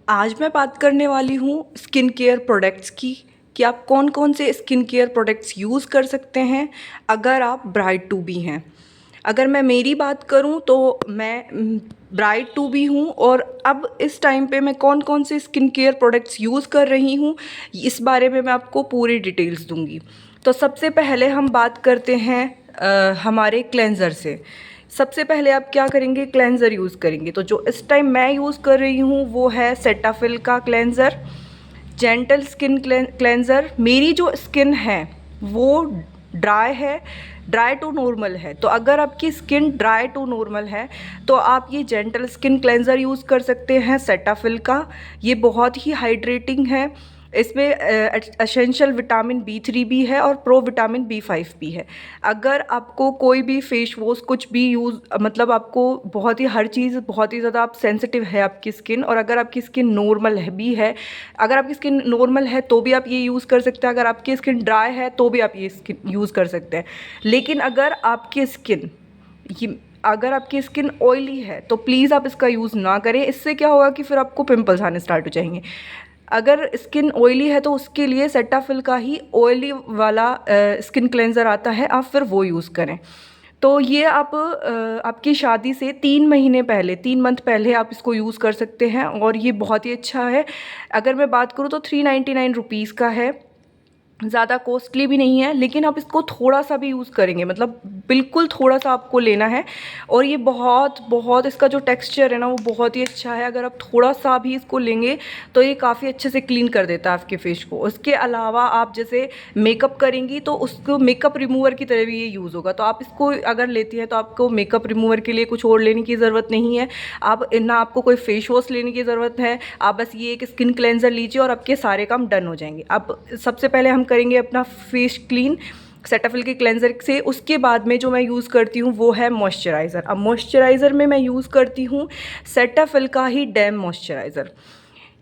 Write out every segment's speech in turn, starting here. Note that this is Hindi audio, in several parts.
आज मैं बात करने वाली हूँ स्किन केयर प्रोडक्ट्स की कि आप कौन कौन से स्किन केयर प्रोडक्ट्स यूज़ कर सकते हैं अगर आप ब्राइड टू बी हैं। अगर मैं मेरी बात करूँ तो मैं ब्राइड टू बी हूँ और अब इस टाइम पे मैं कौन कौन से स्किन केयर प्रोडक्ट्स यूज़ कर रही हूँ इस बारे में मैं आपको पूरी डिटेल्स दूँगी। तो सबसे पहले हम बात करते हैं हमारे क्लेंज़र से। सबसे पहले आप क्या करेंगे, क्लेंज़र यूज़ करेंगे। तो जो इस टाइम मैं यूज़ कर रही हूँ वो है सेटाफिल का क्लेंज़र, जेंटल स्किन क्लेंज़र। मेरी जो स्किन है वो ड्राई है, ड्राई टू नॉर्मल है। तो अगर आपकी स्किन ड्राई टू नॉर्मल है तो आप ये जेंटल स्किन क्लेंज़र यूज़ कर सकते हैं सेटाफिल का। ये बहुत ही हाइड्रेटिंग है। इसमें एसेंशियल विटामिन B3 भी है और प्रो विटामिन B5 भी है। अगर आपको कोई भी फेस वॉश कुछ भी यूज़ मतलब आपको बहुत ही हर चीज़ बहुत ही ज़्यादा आप सेंसिटिव है आपकी स्किन, और अगर आपकी स्किन नॉर्मल है भी है, अगर आपकी स्किन नॉर्मल है तो भी आप ये यूज़ कर सकते हैं, अगर आपकी स्किन ड्राई है तो भी आप ये स्किन यूज़ कर सकते हैं। लेकिन अगर आपकी स्किन ऑयली है तो प्लीज़ आप इसका यूज़ ना करें। इससे क्या होगा कि फिर आपको पिंपल्स आने स्टार्ट हो जाएंगे। अगर स्किन ऑयली है तो उसके लिए सेटाफिल का ही ऑयली वाला स्किन क्लेंज़र आता है, आप फिर वो यूज़ करें। तो ये आप आपकी शादी से 3 महीने पहले, 3 मंथ पहले आप इसको यूज़ कर सकते हैं और ये बहुत ही अच्छा है। अगर मैं बात करूँ तो 399 रुपीज़ का है, ज़्यादा कॉस्टली भी नहीं है। लेकिन आप इसको थोड़ा सा भी यूज़ करेंगे, मतलब बिल्कुल थोड़ा सा आपको लेना है। और ये बहुत बहुत इसका जो टेक्सचर है ना वो बहुत ही अच्छा है। अगर आप थोड़ा सा भी इसको लेंगे तो ये काफ़ी अच्छे से क्लीन कर देता है आपके फेस को। उसके अलावा आप जैसे मेकअप करेंगी तो उसको मेकअप रिमूवर की तरह भी ये यूज़ होगा। तो आप इसको अगर लेती हैं तो आपको मेकअप रिमूवर के लिए कुछ और लेने की ज़रूरत नहीं है। आप ना आपको कोई फेस वॉश लेने की ज़रूरत है, आप बस ये एक स्किन क्लेंज़र लीजिए और आपके सारे काम डन हो जाएंगे। अब सबसे पहले हम करेंगे अपना फेस क्लीन सेटाफिल के क्लेंज़र से। उसके बाद में जो मैं यूज़ करती हूँ वो है मॉइस्चराइज़र। अब मॉइस्चराइज़र में मैं यूज़ करती हूँ सेटाफिल का ही डैम मॉइस्चराइज़र।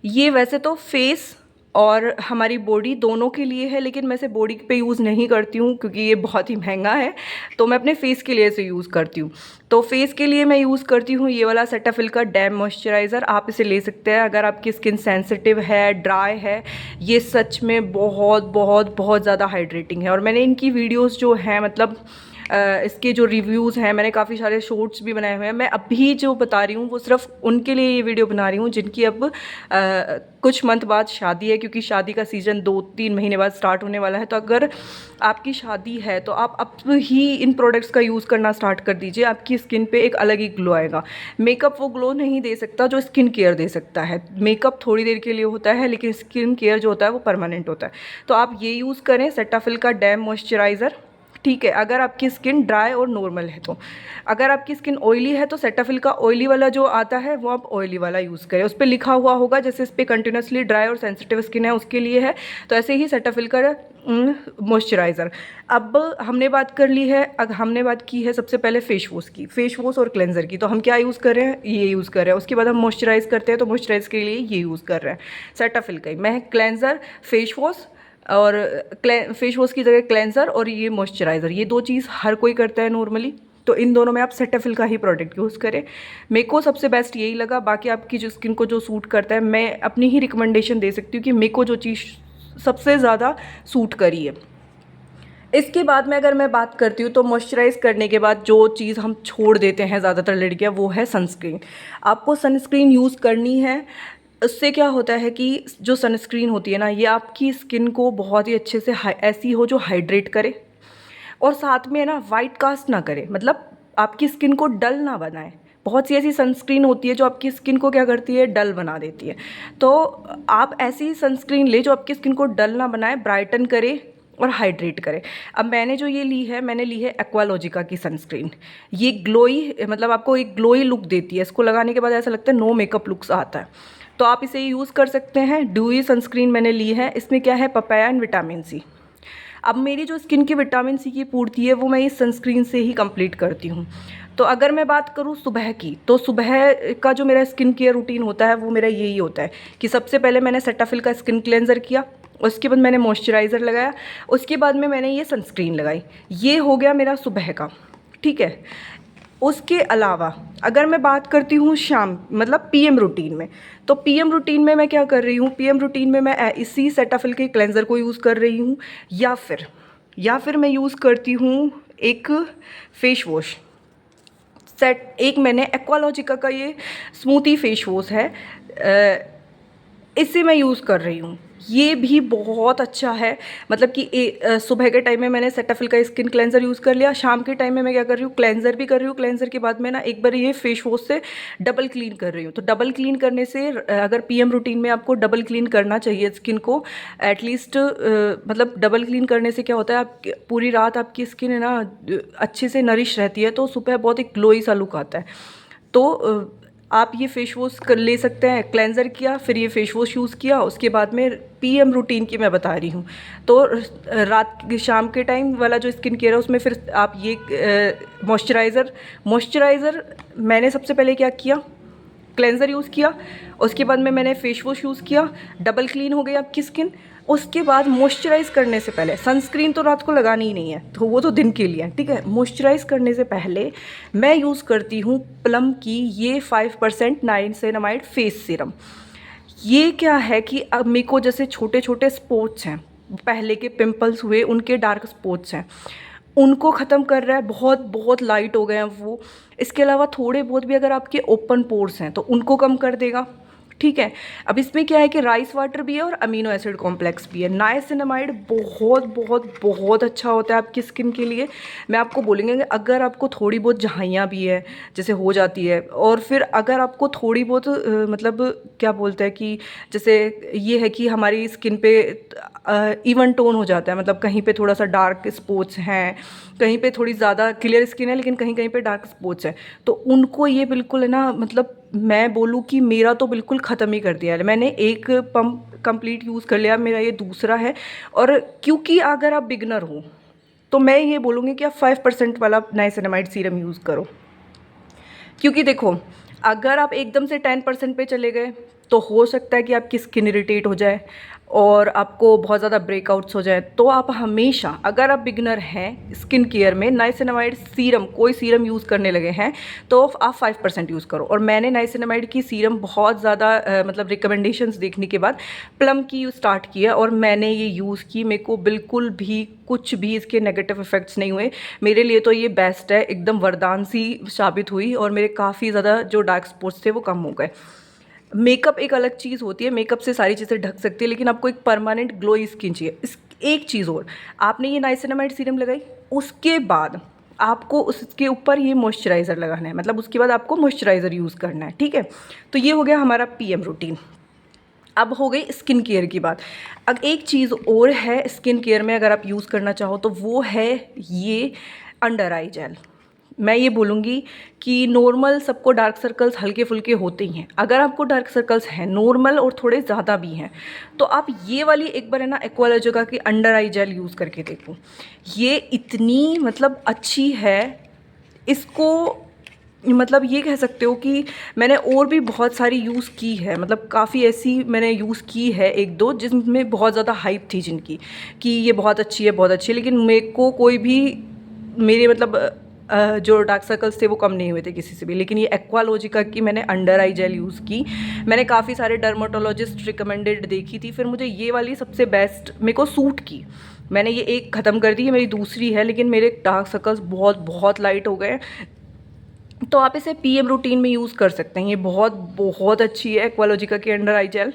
ये वैसे तो फेस और हमारी बॉडी दोनों के लिए है, लेकिन मैं इसे बॉडी पे यूज़ नहीं करती हूँ क्योंकि ये बहुत ही महंगा है। तो मैं अपने फेस के लिए इसे यूज़ करती हूँ। तो फेस के लिए मैं यूज़ करती हूँ ये वाला सेटाफिल का डैम मॉइस्चराइज़र। आप इसे ले सकते हैं अगर आपकी स्किन सेंसिटिव है, ड्राई है। ये सच में बहुत बहुत बहुत ज़्यादा हाइड्रेटिंग है और मैंने इनकी वीडियोज़ जो हैं मतलब इसके जो रिव्यूज़ हैं, मैंने काफ़ी सारे शॉर्ट्स भी बनाए हुए हैं। मैं अभी जो बता रही हूँ वो सिर्फ उनके लिए ये वीडियो बना रही हूँ जिनकी अब कुछ मंथ बाद शादी है, क्योंकि शादी का सीज़न 2-3 महीने बाद स्टार्ट होने वाला है। तो अगर आपकी शादी है तो आप अब ही इन प्रोडक्ट्स का यूज़ करना स्टार्ट कर दीजिए। आपकी स्किन पे एक अलग ही ग्लो आएगा। मेकअप वो ग्लो नहीं दे सकता जो स्किन केयर दे सकता है। मेकअप थोड़ी देर के लिए होता है लेकिन स्किन केयर जो होता है वो परमानेंट होता है। तो आप ये यूज़ करें सेटाफिल का डैम मॉइस्चराइज़र, ठीक है, अगर आपकी स्किन ड्राई और नॉर्मल है तो। अगर आपकी स्किन ऑयली है तो सेटाफिल का ऑयली वाला जो आता है वो आप ऑयली वाला यूज़ करें। उस पर लिखा हुआ होगा, जैसे इस पर कंटिन्यूसली ड्राई और सेंसिटिव स्किन है उसके लिए है, तो ऐसे ही सेटाफिल का मॉइस्चराइज़र। अब हमने बात की है सबसे पहले फेस वॉश की, फेस वॉश और क्लेंजर की। तो हम क्या यूज़ कर रहे हैं, ये यूज़ कर रहे हैं। उसके बाद हम मॉइस्चराइज़ करते हैं तो मॉइस्चराइज़ के लिए ये यूज़ कर रहे हैं सेटाफिल का ही। मैं क्लेंजर, फेस वॉश और फेस वॉश की जगह क्लेंजर और ये मॉइस्चराइज़र, ये दो चीज़ हर कोई करता है नॉर्मली। तो इन दोनों में आप सेटाफिल का ही प्रोडक्ट यूज़ करें। मेरे को सबसे बेस्ट यही लगा। बाकी आपकी जो स्किन को जो सूट करता है, मैं अपनी ही रिकमेंडेशन दे सकती हूँ कि मेरे को जो चीज़ सबसे ज़्यादा सूट करी है। इसके बाद में अगर मैं बात करती हूँ तो मॉइस्चराइज़ करने के बाद जो चीज़ हम छोड़ देते हैं ज़्यादातर लड़कियाँ, वो है सनस्क्रीन। आपको सनस्क्रीन यूज़ करनी है। उससे क्या होता है कि जो सनस्क्रीन होती है ना, ये आपकी स्किन को बहुत ही अच्छे से ऐसी हो जो हाइड्रेट करे और साथ में है ना वाइट कास्ट ना करे, मतलब आपकी स्किन को डल ना बनाए। बहुत सी ऐसी सनस्क्रीन होती है जो आपकी स्किन को क्या करती है, डल बना देती है। तो आप ऐसी सनस्क्रीन ले जो आपकी स्किन को डल ना बनाए, ब्राइटन करे और हाइड्रेट करे। अब मैंने जो ये ली है, मैंने ली है एक्वालॉजिका की सनस्क्रीन। ये ग्लोई, मतलब आपको एक ग्लोई लुक देती है। इसको लगाने के बाद ऐसा लगता है नो मेकअप लुक्स आता है। तो आप इसे यूज़ कर सकते हैं। ड्यूई सनस्क्रीन मैंने ली है, इसमें क्या है, पपाया एंड विटामिन सी। अब मेरी जो स्किन की विटामिन सी की पूर्ति है वो मैं इस सनस्क्रीन से ही कंप्लीट करती हूँ। तो अगर मैं बात करूँ सुबह की, तो सुबह का जो मेरा स्किन केयर रूटीन होता है वो मेरा यही होता है कि सबसे पहले मैंने सेटाफिल का स्किन क्लेंजर किया, उसके बाद मैंने मॉइस्चराइज़र लगाया, उसके बाद में मैंने ये सनस्क्रीन लगाई। ये हो गया मेरा सुबह का, ठीक है। उसके अलावा अगर मैं बात करती हूँ शाम मतलब पीएम रूटीन में, तो पीएम रूटीन में मैं क्या कर रही हूँ, पीएम रूटीन में मैं इसी सेटाफिल के क्लेंज़र को यूज़ कर रही हूँ, या फिर मैं यूज़ करती हूँ एक फेस वॉश एक मैंने एक्वालॉजिका का ये स्मूथी फेस वॉश है, इसे मैं यूज़ कर रही हूँ। ये भी बहुत अच्छा है, मतलब कि सुबह के टाइम में मैंने सेटाफिल का स्किन क्लेंज़र यूज़ कर लिया, शाम के टाइम में मैं क्या कर रही हूँ, क्लेंज़र भी कर रही हूँ, क्लेंज़र के बाद में ना एक बार ये फेस वॉश से डबल क्लीन कर रही हूँ। तो डबल क्लीन करने से अगर पीएम रूटीन में आपको डबल क्लीन करना चाहिए स्किन को एटलीस्ट, मतलब डबल क्लीन करने से क्या होता है, आप पूरी रात आपकी स्किन है ना अच्छे से नरिश रहती है, तो सुबह बहुत एक ग्लोई सा लुक आता है। तो आप ये फेस वॉश कर ले सकते हैं, क्लेंज़र किया फिर ये फेस वॉश यूज़ किया, उसके बाद में पीएम रूटीन की मैं बता रही हूँ। तो शाम के टाइम वाला जो स्किन केयर है उसमें फिर आप ये मॉइस्चराइज़र मैंने सबसे पहले क्या किया, क्लेंज़र यूज़ किया, उसके बाद में मैंने फेस वॉश यूज़ किया, डबल क्लीन हो गई आपकी स्किन। उसके बाद मॉइस्चराइज़ करने से पहले, सनस्क्रीन तो रात को लगानी ही नहीं है, तो वो तो दिन के लिए है, ठीक है। मॉइस्चराइज़ करने से पहले मैं यूज़ करती हूँ प्लम की ये 5% नाइसिनामाइड फेस सीरम। ये क्या है कि अब मेरे को जैसे छोटे छोटे स्पॉट्स हैं, पहले के पिंपल्स हुए, उनके डार्क स्पॉट्स हैं, उनको ख़त्म कर रहा है, बहुत बहुत लाइट हो गए हैं वो। इसके अलावा थोड़े बहुत भी अगर आपके ओपन पोर्स हैं तो उनको कम कर देगा, ठीक है। अब इसमें क्या है कि राइस वाटर भी है और अमीनो एसिड कॉम्प्लेक्स भी है। नाइसिनामाइड बहुत बहुत बहुत अच्छा होता है आपकी स्किन के लिए। मैं आपको बोलेंगे कि अगर आपको थोड़ी बहुत जहाइयाँ भी है जैसे हो जाती है, और फिर अगर आपको थोड़ी बहुत मतलब क्या बोलते हैं कि जैसे ये है कि हमारी स्किन पे इवन टोन हो जाता है, मतलब कहीं पे थोड़ा सा डार्क स्पॉट्स हैं, कहीं पे थोड़ी ज़्यादा क्लियर स्किन है लेकिन कहीं कहीं पे डार्क स्पॉट्स हैं, तो उनको ये बिल्कुल है ना, मतलब मैं बोलूँ कि मेरा तो बिल्कुल ख़त्म ही कर दिया है। मैंने एक पंप कंप्लीट यूज़ कर लिया, मेरा ये दूसरा है। और क्योंकि अगर आप बिगनर हो तो मैं ये बोलूँगी कि आप 5% वाला नाइसिनामाइड सीरम यूज़ करो, क्योंकि देखो अगर आप एकदम से 10% पे चले गए तो हो सकता है कि आपकी स्किन इरिटेट हो जाए और आपको बहुत ज़्यादा ब्रेकआउट्स हो जाए। तो आप हमेशा, अगर आप बिगनर हैं स्किन केयर में, नाइसिनामाइड सीरम कोई सीरम यूज़ करने लगे हैं तो आप 5% यूज़ करो। और मैंने नाइसिनामाइड की सीरम बहुत ज़्यादा मतलब रिकमेंडेशंस देखने के बाद प्लम की स्टार्ट किया और मैंने ये यूज़ की। मेरे को बिल्कुल भी कुछ भी इसके नेगेटिव इफ़ेक्ट्स नहीं हुए। मेरे लिए तो ये बेस्ट है, एकदम वरदान सी साबित हुई और मेरे काफ़ी ज़्यादा जो डार्क स्पॉट्स थे वो कम हो गए। मेकअप एक अलग चीज़ होती है, मेकअप से सारी चीज़ें ढक सकती है, लेकिन आपको एक परमानेंट ग्लोई स्किन चाहिए। इस एक चीज़ और, आपने ये नाइसिनामाइड सीरम लगाई, उसके बाद आपको उसके ऊपर ये मॉइस्चराइज़र लगाना है, मतलब उसके बाद आपको मॉइस्चराइज़र यूज़ करना है, ठीक है। तो ये हो गया हमारा पीएम रूटीन। अब हो गई स्किन केयर की बात। अब एक चीज़ और है स्किन केयर में अगर आप यूज़ करना चाहो तो वो है ये अंडर आई जेल। मैं ये बोलूँगी कि नॉर्मल सबको डार्क सर्कल्स हल्के फुल्के होते ही हैं। अगर आपको डार्क सर्कल्स हैं नॉर्मल और थोड़े ज़्यादा भी हैं तो आप ये वाली एक बार है ना एक्वालॉजिका की अंडर आई जेल यूज़ करके देखो। ये इतनी मतलब अच्छी है, इसको मतलब ये कह सकते हो कि मैंने और भी बहुत सारी यूज़ की है, मतलब काफ़ी ऐसी मैंने यूज़ की है एक दो जिसमें बहुत ज़्यादा हाइप थी जिनकी कि ये बहुत अच्छी है बहुत अच्छी है, लेकिन मेरे को कोई भी मेरे मतलब जो डार्क सर्कल्स थे वो कम नहीं हुए थे किसी से भी। लेकिन ये एक्वालॉजिका की मैंने अंडर आई जेल यूज़ की, मैंने काफ़ी सारे डर्माटोलॉजिस्ट रिकमेंडेड देखी थी, फिर मुझे ये वाली सबसे बेस्ट मेरे को सूट की। मैंने ये एक ख़त्म कर दी है, मेरी दूसरी है, लेकिन मेरे डार्क सर्कल्स बहुत बहुत लाइट हो गए। तो आप इसे पीएम रूटीन में यूज़ कर सकते हैं, ये बहुत बहुत अच्छी है एक्वालॉजिका की अंडर आई जेल,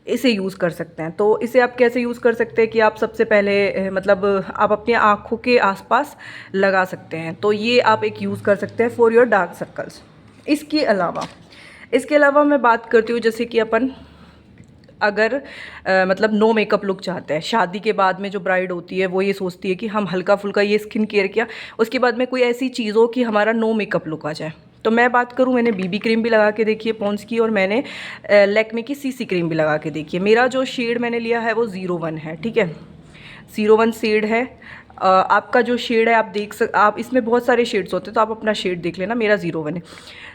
इसे यूज़ कर सकते हैं। तो इसे आप कैसे यूज़ कर सकते हैं कि आप सबसे पहले मतलब आप अपनी आँखों के आसपास लगा सकते हैं, तो ये आप एक यूज़ कर सकते हैं फॉर योर डार्क सर्कल्स। इसके अलावा मैं बात करती हूँ जैसे कि अपन अगर मतलब नो मेकअप लुक चाहते हैं, शादी के बाद में जो ब्राइड होती है वो ये सोचती है कि हम हल्का फुल्का ये स्किन केयर किया, उसके बाद में कोई ऐसी चीज़ हो कि हमारा नो मेकअप लुक आ जाए। तो मैं बात करूँ, मैंने बीबी क्रीम भी लगा के देखी है पॉन्ड्स की, और मैंने लैक्मे की सीसी क्रीम भी लगा के देखी है। मेरा जो शेड मैंने लिया है वो 01 है, ठीक है, 01 शेड है। आपका जो शेड है आप इसमें बहुत सारे शेड्स होते हैं तो आप अपना शेड देख लेना, मेरा 01 है।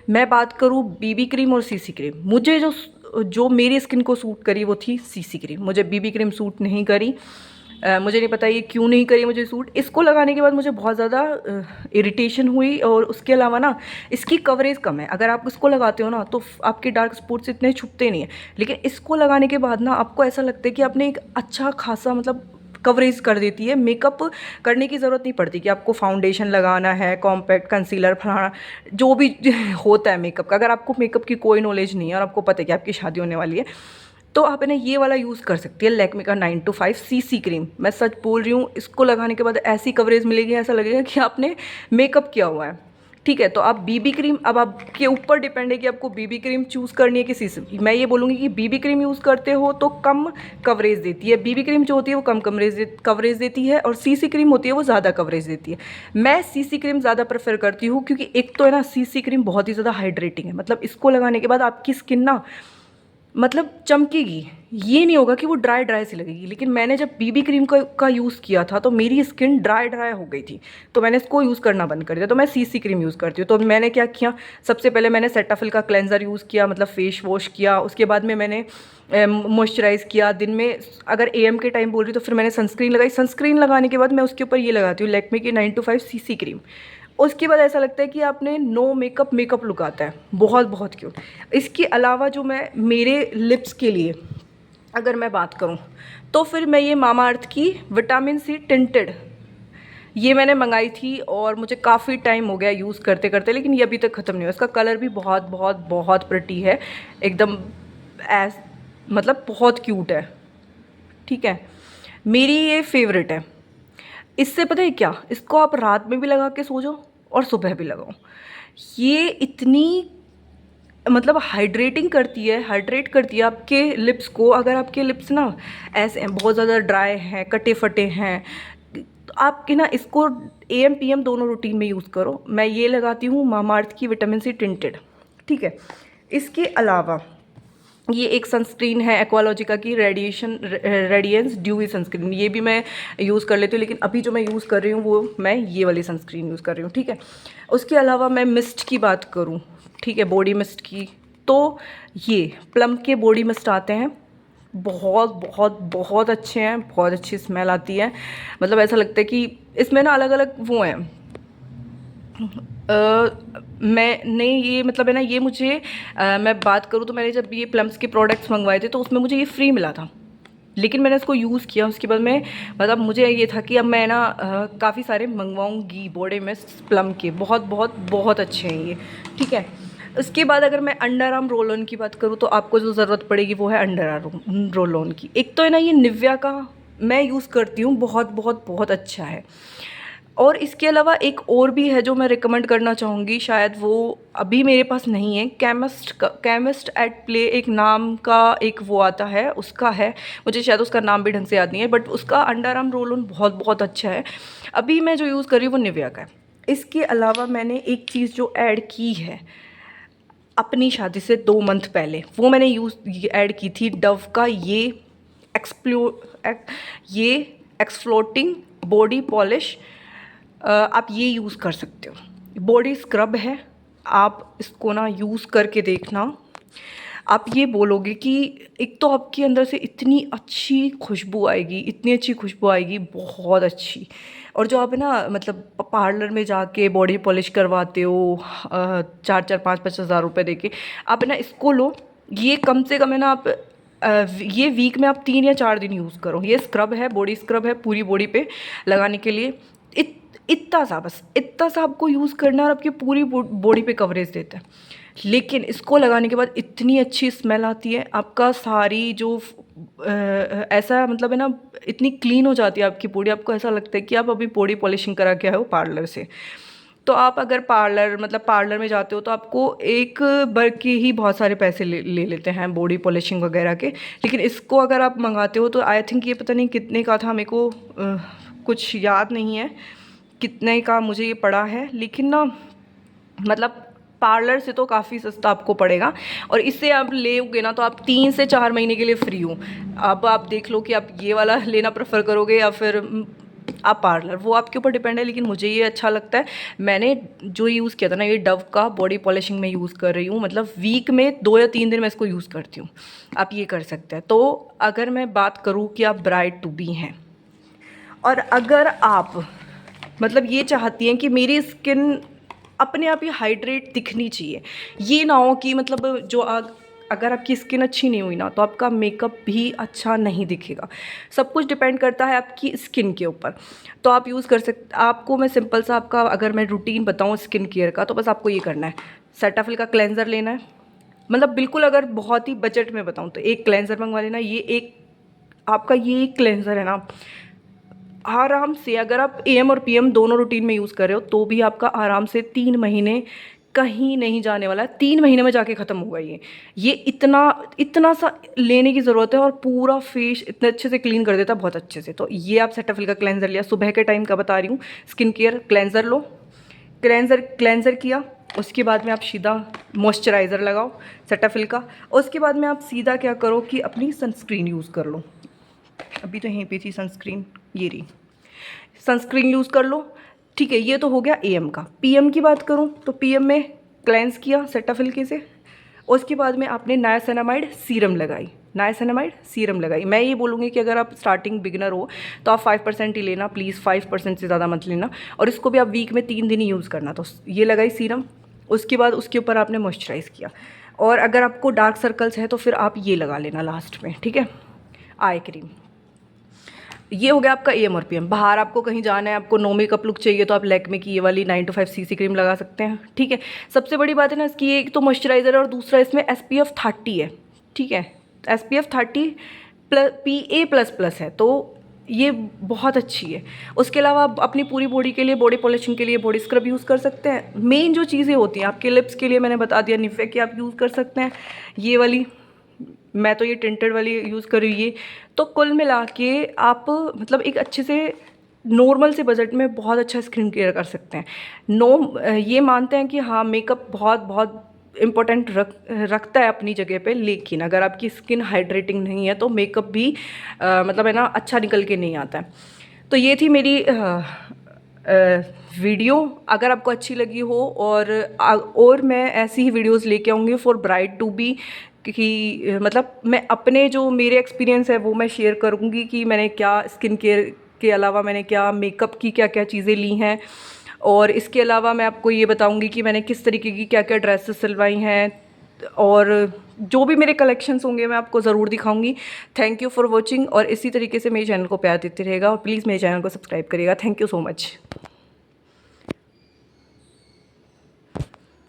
मैं बात करूँ बीबी क्रीम और सीसी क्रीम, मुझे जो मेरी स्किन को सूट करी वो थी सीसी क्रीम, मुझे बीबी क्रीम सूट नहीं करी। मुझे नहीं पता ये क्यों नहीं करी मुझे सूट। इसको लगाने के बाद मुझे बहुत ज़्यादा इरिटेशन हुई, और उसके अलावा ना इसकी कवरेज कम है। अगर आप इसको लगाते हो ना तो आपके डार्क स्पॉट्स इतने छुपते नहीं हैं, लेकिन इसको लगाने के बाद ना आपको ऐसा लगता है कि आपने एक अच्छा खासा मतलब कवरेज कर देती है। मेकअप करने की ज़रूरत नहीं पड़ती कि आपको फाउंडेशन लगाना है, कॉम्पैक्ट, कंसीलर, फलाना जो भी होता है मेकअप का। अगर आपको मेकअप की कोई नॉलेज नहीं है और आपको पता है कि आपकी शादी होने वाली है, तो आप इन्हें ये वाला यूज़ कर सकती है, लैक्मे का 925 सीसी क्रीम। मैं सच बोल रही हूँ, इसको लगाने के बाद ऐसी कवरेज मिलेगी, ऐसा लगेगा कि आपने मेकअप किया हुआ है। ठीक है, तो आप बीबी क्रीम, अब आपके ऊपर डिपेंड है कि आपको बीबी क्रीम चूज़ करनी है किसी से। मैं ये बोलूँगी कि बीबी क्रीम यूज़ करते हो तो कम कवरेज देती है। बीबी क्रीम जो होती है वो कम कवरेज देती है, और सीसी क्रीम होती है वो ज़्यादा कवरेज देती है। मैं सीसी क्रीम ज़्यादा प्रेफर करती हूँ, क्योंकि एक तो है ना सीसी क्रीम बहुत ही ज़्यादा हाइड्रेटिंग है। मतलब इसको लगाने के बाद आपकी स्किन ना मतलब चमकेगी, ये नहीं होगा कि वो ड्राई ड्राई सी लगेगी। लेकिन मैंने जब बीबी क्रीम का यूज़ किया था तो मेरी स्किन ड्राई ड्राई हो गई थी, तो मैंने इसको यूज़ करना बंद कर दिया। तो मैं सीसी क्रीम यूज़ करती हूँ। तो मैंने क्या किया, सबसे पहले मैंने सेटाफिल का क्लेंजर यूज़ किया, मतलब फेस वॉश किया। उसके बाद में मैंने मॉइस्चराइज़ किया दिन में। अगर एएम के टाइम बोल रही तो फिर मैंने सनस्क्रीन लगाई। सनस्क्रीन लगाने के बाद मैं उसके ऊपर ये लगाती हूँ लैक्मे की 925 सीसी क्रीम। उसके बाद ऐसा लगता है कि आपने नो मेकअप लुक आता है, बहुत बहुत क्यूट। इसके अलावा जो मैं मेरे लिप्स के लिए अगर मैं बात करूं, तो फिर मैं ये मामा अर्थ की विटामिन सी टिंटेड, ये मैंने मंगाई थी और मुझे काफ़ी टाइम हो गया यूज़ करते करते, लेकिन ये अभी तक ख़त्म नहीं हुआ। इसका कलर भी बहुत बहुत बहुत प्रिटी है, एकदम एस मतलब बहुत क्यूट है। ठीक है, मेरी ये फेवरेट है। इससे पता है क्या, इसको आप रात में भी लगा के सो जाओ और सुबह भी लगाओ। ये इतनी मतलब हाइड्रेटिंग करती है, हाइड्रेट करती है आपके लिप्स को। अगर आपके लिप्स ना ऐसे बहुत ज़्यादा ड्राई हैं, कटे फटे हैं, तो आपके ना इसको एएम पीएम दोनों रूटीन में यूज़ करो। मैं ये लगाती हूँ मामाअर्थ की विटामिन सी टिंटेड। ठीक है, इसके अलावा ये एक सनस्क्रीन है एक्वालॉजिका की रेडियंस ड्यूई सनस्क्रीन, ये भी मैं यूज़ कर लेती हूँ। लेकिन अभी जो मैं यूज़ कर रही हूँ वो मैं ये वाली सनस्क्रीन यूज़ कर रही हूँ। ठीक है, उसके अलावा मैं मिस्ट की बात करूँ, ठीक है, बॉडी मिस्ट की, तो ये प्लम के बॉडी मिस्ट आते हैं, बहुत बहुत बहुत अच्छे हैं, बहुत अच्छी स्मेल आती है। मतलब ऐसा लगता है कि इसमें ना अलग अलग वो हैं। मैंने ये मतलब है ना, ये मुझे मैं बात करूँ तो मैंने जब ये प्लम्स के प्रोडक्ट्स मंगवाए थे तो उसमें मुझे ये फ्री मिला था। लेकिन मैंने इसको यूज़ किया, उसके बाद में मतलब मुझे ये था कि अब मैं ना काफ़ी सारे मंगवाऊँगी बॉडी मिस्ट प्लम के, बहुत बहुत बहुत अच्छे हैं ये। ठीक है, उसके बाद अगर मैं अंडर आर्म रोल ऑन की बात करूँ तो आपको जो ज़रूरत पड़ेगी वो है अंडर आर्म रोल ऑन की। एक तो है ना ये निव्या का मैं यूज़ करती हूँ, बहुत बहुत बहुत अच्छा है। और इसके अलावा एक और भी है जो मैं रिकमेंड करना चाहूँगी, शायद वो अभी मेरे पास नहीं है। केमिस्ट एट प्ले एक नाम का एक वो आता है, उसका है, मुझे शायद उसका नाम भी ढंग से याद नहीं है, बट उसका अंडर आर्म रोल ऑन बहुत बहुत अच्छा है। अभी मैं जो यूज़ कर रही हूँ वो निविया का है। इसके अलावा मैंने एक चीज़ जो ऐड की है अपनी शादी से 2 मंथ पहले, वो मैंने ऐड की थी डव का ये एक्सफ्लोटिंग बॉडी पॉलिश। आप ये यूज़ कर सकते हो, बॉडी स्क्रब है, आप इसको ना यूज़ करके देखना। आप ये बोलोगे कि एक तो आपके अंदर से इतनी अच्छी खुशबू आएगी, इतनी अच्छी खुशबू आएगी, बहुत अच्छी। और जो आप है ना मतलब पार्लर में जाके बॉडी पॉलिश करवाते हो 4-4 5-5 हज़ार रुपये देके, आप है ना इसको लो। ये कम से कम है ना आप ये वीक में आप 3 या 4 दिन यूज़ करो। ये स्क्रब है, बॉडी स्क्रब है, पूरी बॉडी पे लगाने के लिए। इतना सा, बस इतना सा आपको यूज़ करना है और आपकी पूरी बॉडी पे कवरेज देता है। लेकिन इसको लगाने के बाद इतनी अच्छी स्मेल आती है, आपका सारी जो ऐसा मतलब है ना इतनी क्लीन हो जाती है आपकी बॉडी, आपको ऐसा लगता है कि आप अभी बॉडी पॉलिशिंग करा के आए हो पार्लर से। तो आप अगर पार्लर में जाते हो तो आपको एक बार के ही बहुत सारे पैसे ले लेते हैं बॉडी पॉलिशिंग वगैरह के। लेकिन इसको अगर आप मंगाते हो तो आई थिंक ये पता नहीं कितने का था, मेरे को कुछ याद नहीं है कितने का मुझे ये पड़ा है। लेकिन ना मतलब पार्लर से तो काफ़ी सस्ता आपको पड़ेगा, और इससे आप लेओगे ना तो आप 3 से 4 महीने के लिए फ्री हो। अब आप देख लो कि आप ये वाला लेना प्रेफर करोगे या फिर आप पार्लर, वो आपके ऊपर डिपेंड है। लेकिन मुझे ये अच्छा लगता है। मैंने जो यूज़ किया था ना, ये डव का बॉडी पॉलिशिंग में यूज़ कर रही हूँ, मतलब वीक में 2 या 3 दिन मैं इसको यूज़ करती हूँ। आप ये कर सकते हैं। तो अगर मैं बात करूँ कि आप ब्राइड टू बी हैं, और अगर आप मतलब ये चाहती हैं कि मेरी स्किन अपने आप ही हाइड्रेट दिखनी चाहिए, ये ना हो कि मतलब अगर आपकी स्किन अच्छी नहीं हुई ना तो आपका मेकअप भी अच्छा नहीं दिखेगा। सब कुछ डिपेंड करता है आपकी स्किन के ऊपर। तो आप यूज़ कर सकते, आपको मैं सिंपल सा आपका अगर मैं रूटीन बताऊँ स्किन केयर का, तो बस आपको ये करना है, सेटाफिल का क्लेंजर लेना है। मतलब बिल्कुल अगर बहुत ही बजट में बताऊँ तो एक क्लेंजर मंगवा लेना। ये एक क्लेंजर है ना, आराम से अगर आप एएम और पीएम दोनों रूटीन में यूज़ कर रहे हो तो भी आपका आराम से 3 महीने कहीं नहीं जाने वाला है। 3 महीने में जाके ख़त्म होगा ये इतना इतना सा लेने की ज़रूरत है और पूरा फेस इतने अच्छे से क्लीन कर देता है, बहुत अच्छे से। तो ये आप सेटाफिल का क्लेंजर लिया, सुबह के टाइम का बता रही हूँ, स्किन केयर क्लेंजर लो, क्लेंजर किया, उसके बाद में आप सीधा मॉइस्चराइज़र लगाओ सेटाफिल का। उसके बाद में आप सीधा क्या करो कि अपनी सनस्क्रीन यूज़ कर लो। अभी तो यहीं पे थी सनस्क्रीन, ये रही सनस्क्रीन यूज़ कर लो। ठीक है, ये तो हो गया एएम का। पीएम की बात करूँ तो पीएम में क्लेंस किया सेटाफिल के से, उसके बाद में आपने नायासिनामाइड सीरम लगाई। मैं ये बोलूँगी कि अगर आप स्टार्टिंग बिगिनर हो तो आप 5% ही लेना प्लीज़, 5% से ज़्यादा मत लेना। और इसको भी आप वीक में 3 दिन ही यूज़ करना। तो ये लगाई सीरम, उसके बाद उसके ऊपर आपने मॉइस्चराइज़ किया। और अगर आपको डार्क सर्कल्स है तो फिर आप ये लगा लेना लास्ट में, ठीक है, आई क्रीम। ये हो गया आपका एएम और पीएम। बाहर आपको कहीं जाना है, आपको नो मेकअप लुक चाहिए तो आप लैक्मे की ये वाली 925 सीसी क्रीम लगा सकते हैं, ठीक है। सबसे बड़ी बात है ना इसकी, एक तो मॉइस्चराइज़र है और दूसरा इसमें SPF 30 है, ठीक है। SPF 30 PA++ है, तो ये बहुत अच्छी है। उसके अलावा आप अपनी पूरी बॉडी के लिए, बॉडी पॉलिशिंग के लिए बॉडी स्क्रब यूज़ कर सकते हैं। मेन जो चीज़ें होती हैं आपके लिप्स के लिए मैंने बता दिया, निफे की आप यूज़ कर सकते हैं, ये वाली, मैं तो ये टिंटेड वाली यूज़ कर रही हूँ ये। तो कुल मिला के आप मतलब एक अच्छे से नॉर्मल से बजट में बहुत अच्छा स्किन केयर कर सकते हैं। ये मानते हैं कि हाँ मेकअप बहुत बहुत इम्पोर्टेंट रखता है अपनी जगह पे, लेकिन अगर आपकी स्किन हाइड्रेटिंग नहीं है तो मेकअप भी मतलब है ना अच्छा निकल के नहीं आता है। तो ये थी मेरी वीडियो। अगर आपको अच्छी लगी हो और मैं ऐसी ही वीडियोस लेके आऊँगी फॉर ब्राइड टू बी, कि मतलब मैं अपने जो मेरे एक्सपीरियंस है वो मैं शेयर करूँगी कि मैंने क्या स्किन केयर के अलावा मैंने क्या मेकअप की क्या क्या चीज़ें ली हैं। और इसके अलावा मैं आपको ये बताऊँगी कि मैंने किस तरीके की क्या क्या ड्रेसेस सिलवाई हैं, और जो भी मेरे कलेक्शंस होंगे मैं आपको ज़रूर दिखाऊंगी। थैंक यू फॉर वॉचिंग, और इसी तरीके से मेरे चैनल को प्यार देते रहेगा और प्लीज़ मेरे चैनल को सब्सक्राइब करिएगा। Thank you so much.